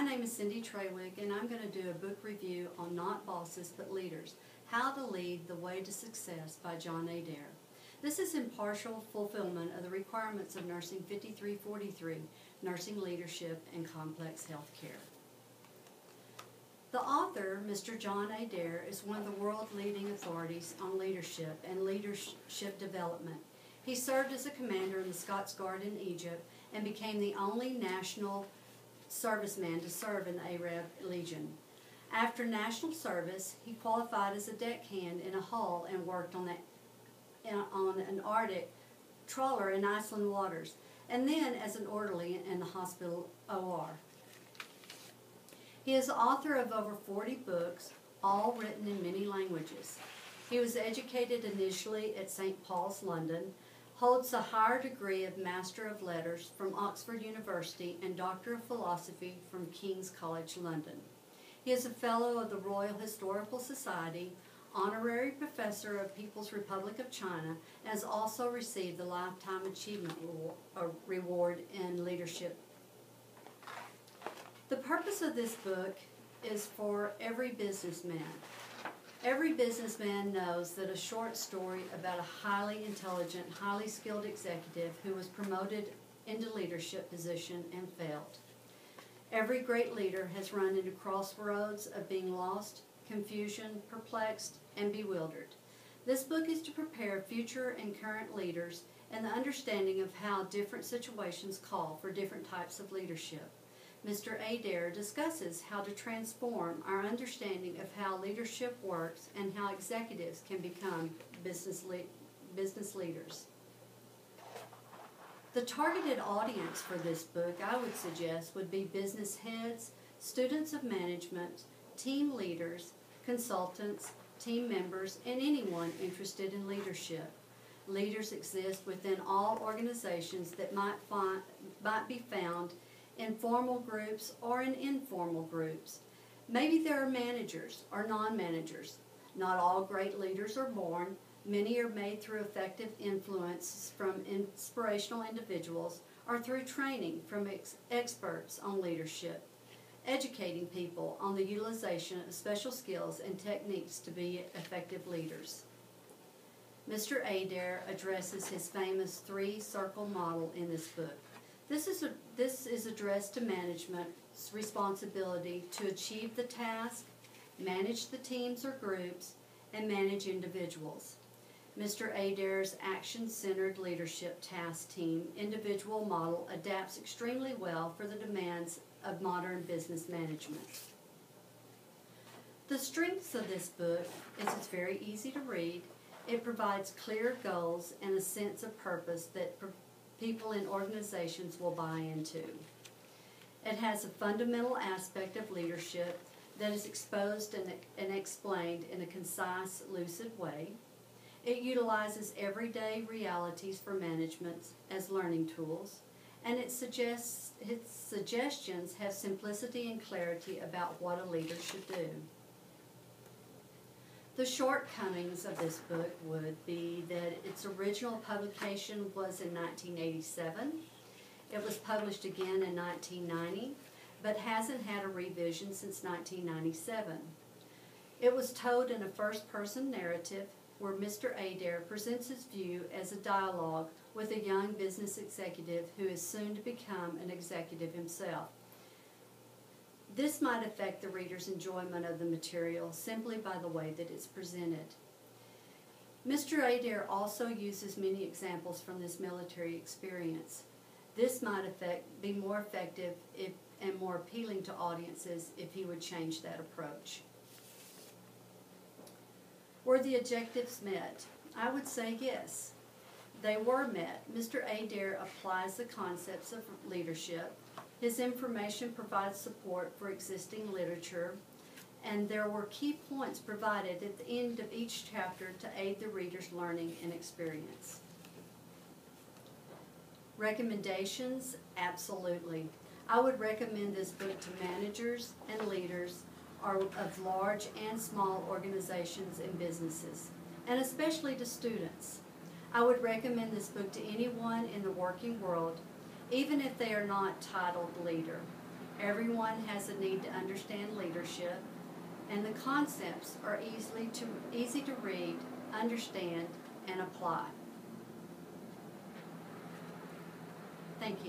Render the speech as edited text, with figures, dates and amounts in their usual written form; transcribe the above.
My name is Cindy Trawick, and I'm going to do a book review on Not Bosses But Leaders, How to Lead the Way to Success by John Adair. This is in partial fulfillment of the requirements of Nursing 5343, Nursing Leadership and Complex Health Care. The author, Mr. John Adair, is one of the world's leading authorities on leadership and leadership development. He served as a commander in the Scots Guard in Egypt and became the only national serviceman to serve in the Arab Legion. After national service, he qualified as a deckhand in a hull and worked on an Arctic trawler in Iceland waters, and then as an orderly in the hospital OR. He is author of over 40 books, all written in many languages. He was educated initially at St. Paul's, London, holds a higher degree of Master of Letters from Oxford University and Doctor of Philosophy from King's College, London. He is a Fellow of the Royal Historical Society, Honorary Professor of People's Republic of China, and has also received the Lifetime Achievement Reward in Leadership. The purpose of this book is for every businessman. Every businessman knows that a short story about a highly intelligent, highly skilled executive who was promoted into leadership position and failed. Every great leader has run into crossroads of being lost, confusion, perplexed, and bewildered. This book is to prepare future and current leaders and the understanding of how different situations call for different types of leadership. Mr. Adair discusses how to transform our understanding of how leadership works and how executives can become business leaders. The targeted audience for this book, I would suggest, would be business heads, students of management, team leaders, consultants, team members, and anyone interested in leadership. Leaders exist within all organizations that might be found in formal groups or in informal groups. Maybe there are managers or non-managers. Not all great leaders are born. Many are made through effective influence from inspirational individuals or through training from experts on leadership, educating people on the utilization of special skills and techniques to be effective leaders. Mr. Adair addresses his famous three-circle model in this book. This is addressed to management's responsibility to achieve the task, manage the teams or groups, and manage individuals. Mr. Adair's action-centered leadership task team individual model adapts extremely well for the demands of modern business management. The strengths of this book is it's very easy to read. It provides clear goals and a sense of purpose that people in organizations will buy into. It has a fundamental aspect of leadership that is exposed and explained in a concise, lucid way. It utilizes everyday realities for management as learning tools, and its suggestions have simplicity and clarity about what a leader should do. The shortcomings of this book would be that its original publication was in 1987. It was published again in 1990, but hasn't had a revision since 1997. It was told in a first-person narrative where Mr. Adair presents his view as a dialogue with a young business executive who is soon to become an executive himself. This might affect the reader's enjoyment of the material simply by the way that it's presented. Mr. Adair also uses many examples from this military experience. This might be more effective and more appealing to audiences if he would change that approach. Were the objectives met? I would say yes. They were met. Mr. Adair applies the concepts of leadership. His information provides support for existing literature, and there were key points provided at the end of each chapter to aid the reader's learning and experience. Recommendations? Absolutely. I would recommend this book to managers and leaders of large and small organizations and businesses, and especially to students. I would recommend this book to anyone in the working world, even if they are not titled leader. Everyone has a need to understand leadership, and the concepts are easy to read, understand, and apply. Thank you.